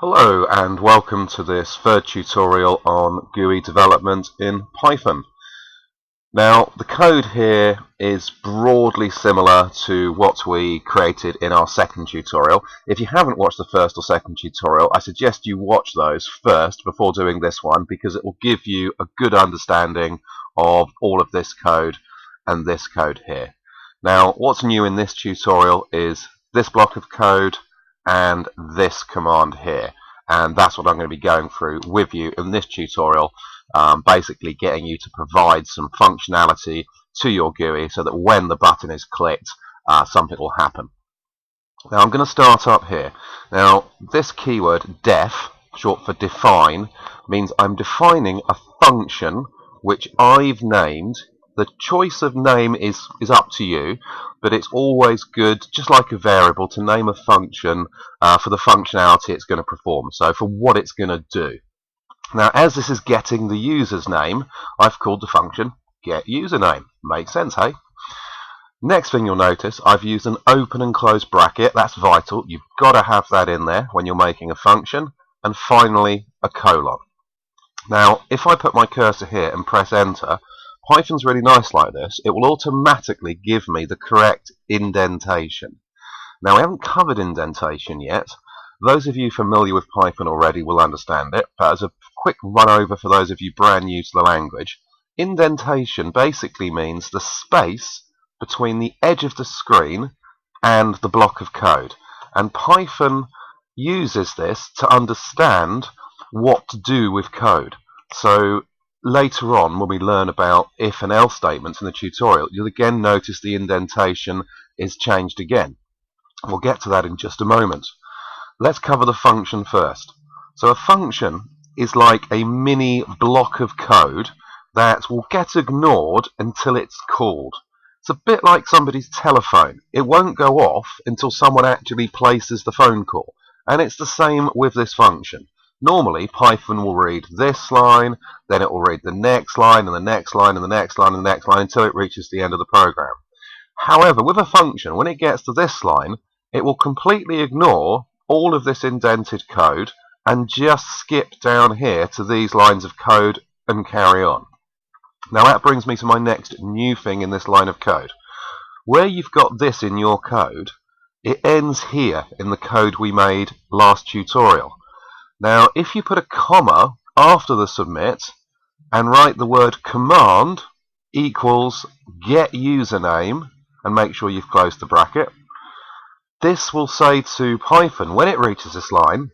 Hello and welcome to this third tutorial on GUI development in Python. Now the code here is broadly similar to what we created in our second tutorial. If you haven't watched the first or second tutorial, I suggest you watch those first before doing this one because it will give you a good understanding of all of this code and this code here. Now what's new in this tutorial is this block of code and this command here, and that's what I'm going to be going through with you in this tutorial, basically getting you to provide some functionality to your GUI so that when the button is clicked something will happen. Now I'm going to start up here. Now this keyword def, short for define, means I'm defining a function which I've named. The choice of name is up to you, but it's always good, just like a variable, to name a function for the functionality it's going to perform, so for what it's going to do. Now, as this is getting the user's name, I've called the function getUsername. Makes sense, hey? Next thing you'll notice, I've used an open and close bracket. That's vital. You've got to have that in there when you're making a function. And finally, a colon. Now, if I put my cursor here and press enter, Python's really nice like this. It will automatically give me the correct indentation. Now, I haven't covered indentation yet. Those of you familiar with Python already will understand it, but as a quick run over for those of you brand new to the language, indentation basically means the space between the edge of the screen and the block of code. And Python uses this to understand what to do with code. So later on, when we learn about if and else statements in the tutorial, you'll again notice the indentation is changed again. We'll get to that in just a moment. Let's cover the function first. So a function is like a mini block of code that will get ignored until it's called. It's a bit like somebody's telephone. It won't go off until someone actually places the phone call. And it's the same with this function. Normally, Python will read this line, then it will read the next line, and the next line, and the next line, and the next line, until it reaches the end of the program. However, with a function, when it gets to this line, it will completely ignore all of this indented code and just skip down here to these lines of code and carry on. Now that brings me to my next new thing in this line of code. Where you've got this in your code, it ends here in the code we made last tutorial. Now, if you put a comma after the submit and write the word command equals getUsername and make sure you've closed the bracket, this will say to Python, when it reaches this line,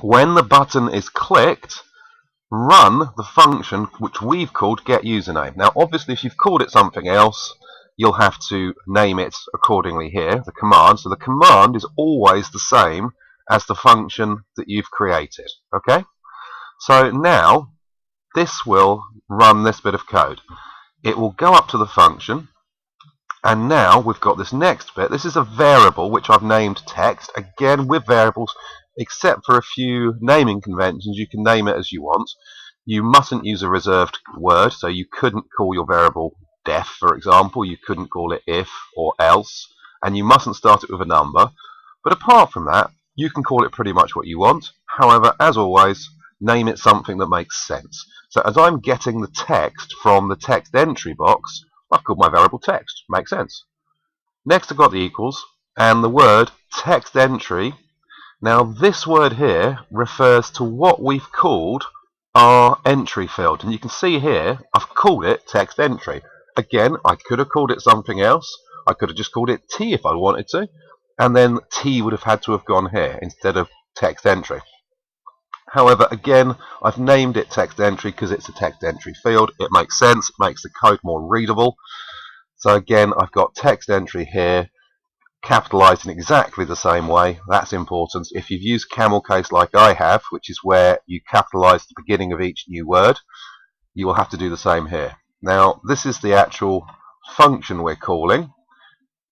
when the button is clicked, run the function which we've called getUsername. Now, obviously, if you've called it something else, you'll have to name it accordingly here, the command. So the command is always the same as the function that you've created. Okay? So now this will run this bit of code. It will go up to the function, and now we've got this next bit. This is a variable which I've named text. Again, with variables, except for a few naming conventions, you can name it as you want. You mustn't use a reserved word, so you couldn't call your variable def, for example. You couldn't call it if or else, and you mustn't start it with a number. But apart from that, you can call it pretty much what you want. However, as always, name it something that makes sense. So as I'm getting the text from the text entry box, I've called my variable text. Makes sense. Next I've got the equals and the word text entry. Now this word here refers to what we've called our entry field. And you can see here, I've called it text entry. Again, I could have called it something else. I could have just called it T if I wanted to. And then T would have had to have gone here instead of text entry. However, again, I've named it text entry because it's a text entry field. It makes sense. It makes the code more readable. So again, I've got text entry here, capitalized in exactly the same way. That's important. If you've used camel case like I have, which is where you capitalize the beginning of each new word, you will have to do the same here. Now, this is the actual function we're calling.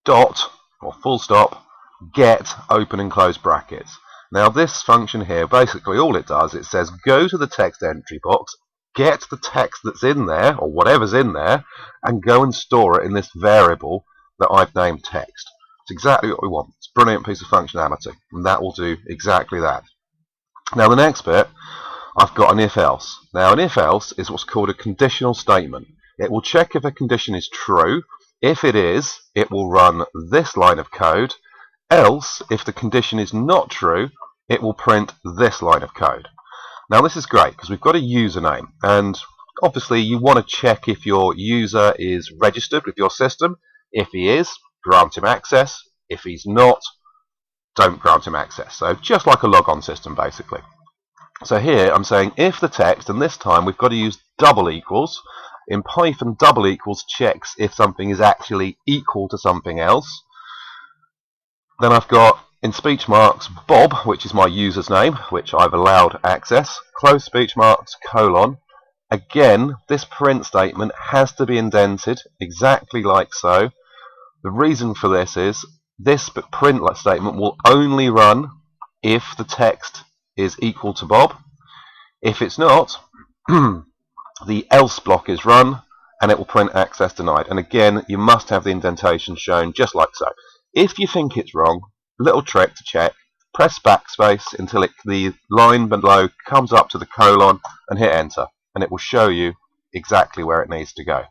Dot, or full stop, get open and close brackets. Now this function here, basically all it does, it says go to the text entry box, get the text that's in there, or whatever's in there, and go and store it in this variable that I've named text. It's exactly what we want. It's a brilliant piece of functionality, and that will do exactly that. Now the next bit, I've got an if-else. Now an if-else is what's called a conditional statement. It will check if a condition is true. If it is, it will run this line of code. Else, if the condition is not true, it will print this line of code. Now this is great because we've got a username, and obviously you want to check if your user is registered with your system. If he is, grant him access. If he's not, don't grant him access. So just like a logon system basically. So here I'm saying if the text, and this time we've got to use double equals. In Python, double equals checks if something is actually equal to something else. Then I've got in speech marks Bob, which is my user's name, which I've allowed access, close speech marks, colon. Again, this print statement has to be indented exactly like so. The reason for this is this print statement will only run if the text is equal to Bob. If it's not, the else block is run and it will print access denied. And again, you must have the indentation shown just like so. If you think it's wrong, little trick to check, press backspace until the line below comes up to the colon and hit enter, and it will show you exactly where it needs to go.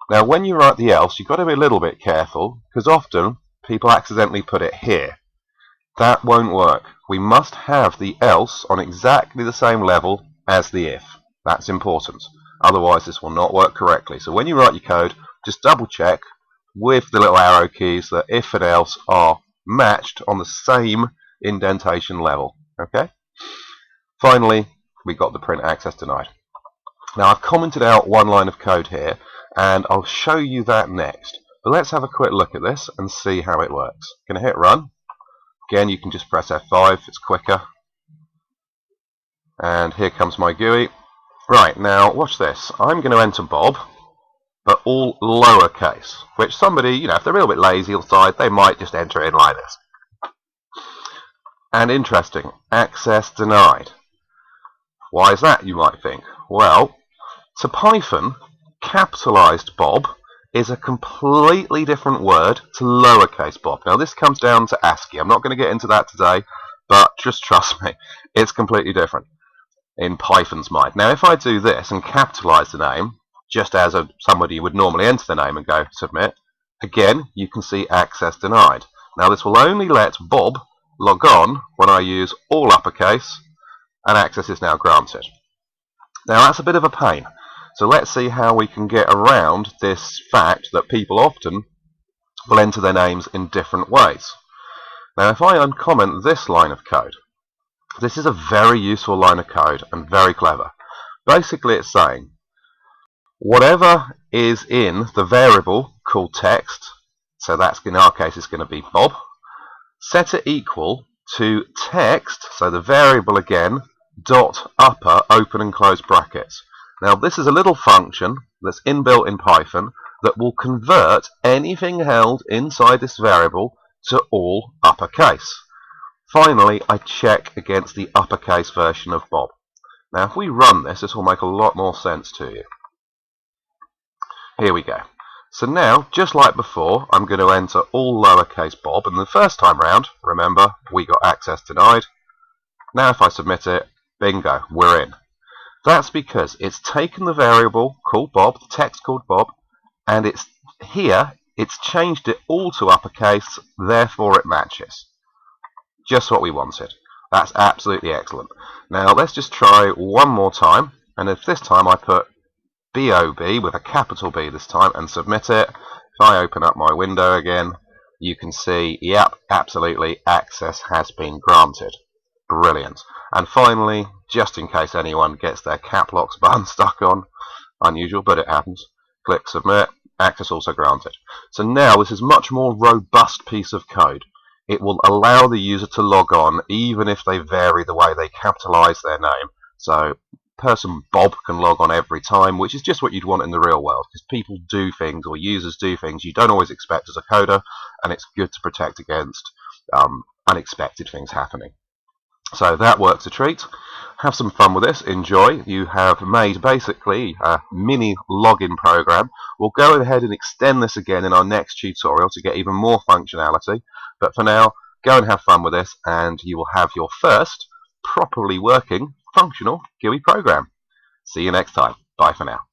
Now when you write the else, you've got to be a little bit careful because often people accidentally put it here. That won't work. We must have the else on exactly the same level as the if. That's important. Otherwise this will not work correctly. So when you write your code, just double check with the little arrow keys that if and else are matched on the same indentation level. Okay. Finally, we got the print access denied. Now I've commented out one line of code here, and I'll show you that next. But let's have a quick look at this and see how it works. Going to hit run. Again, you can just press F5. It's quicker. And here comes my GUI. Right, now watch this. I'm going to enter Bob, but all lowercase, which somebody, if they're a little bit lazy inside, they might just enter it in like this. And interesting, access denied. Why is that, you might think? Well, to Python, capitalized Bob is a completely different word to lowercase Bob. Now this comes down to ASCII. I'm not going to get into that today, but just trust me, it's completely different in Python's mind. Now if I do this and capitalize the name, just as somebody would normally enter the name and go submit, again you can see access denied. Now this will only let Bob log on when I use all uppercase, and access is now granted. Now that's a bit of a pain. So let's see how we can get around this fact that people often will enter their names in different ways. Now if I uncomment this line of code, this is a very useful line of code and very clever. Basically it's saying whatever is in the variable called text, so that's in our case is going to be Bob, set it equal to text, so the variable again, dot upper open and close brackets. Now this is a little function that's inbuilt in Python that will convert anything held inside this variable to all uppercase. Finally, I check against the uppercase version of Bob. Now if we run this, this will make a lot more sense to you. Here we go. So now, just like before, I'm going to enter all lowercase Bob, and the first time round, remember, we got access denied. Now if I submit it, bingo, we're in. That's because it's taken the variable called Bob, the text called Bob, and it's changed it all to uppercase, therefore it matches. Just what we wanted. That's absolutely excellent. Now let's just try one more time, and if this time I put B-O-B with a capital B this time and submit it, if I open up my window again, you can see, yep, absolutely, access has been granted. Brilliant. And finally, just in case anyone gets their cap locks button stuck on, unusual, but it happens, click submit, access also granted. So now this is a much more robust piece of code. It will allow the user to log on even if they vary the way they capitalize their name. So person Bob can log on every time, which is just what you'd want in the real world, because people do things, or users do things you don't always expect as a coder, and it's good to protect against unexpected things happening. So that works a treat. Have some fun with this, enjoy. You have made basically a mini login program. We'll go ahead and extend this again in our next tutorial to get even more functionality, but for now, go and have fun with this, and you will have your first properly working, functional GUI program. See you next time. Bye for now.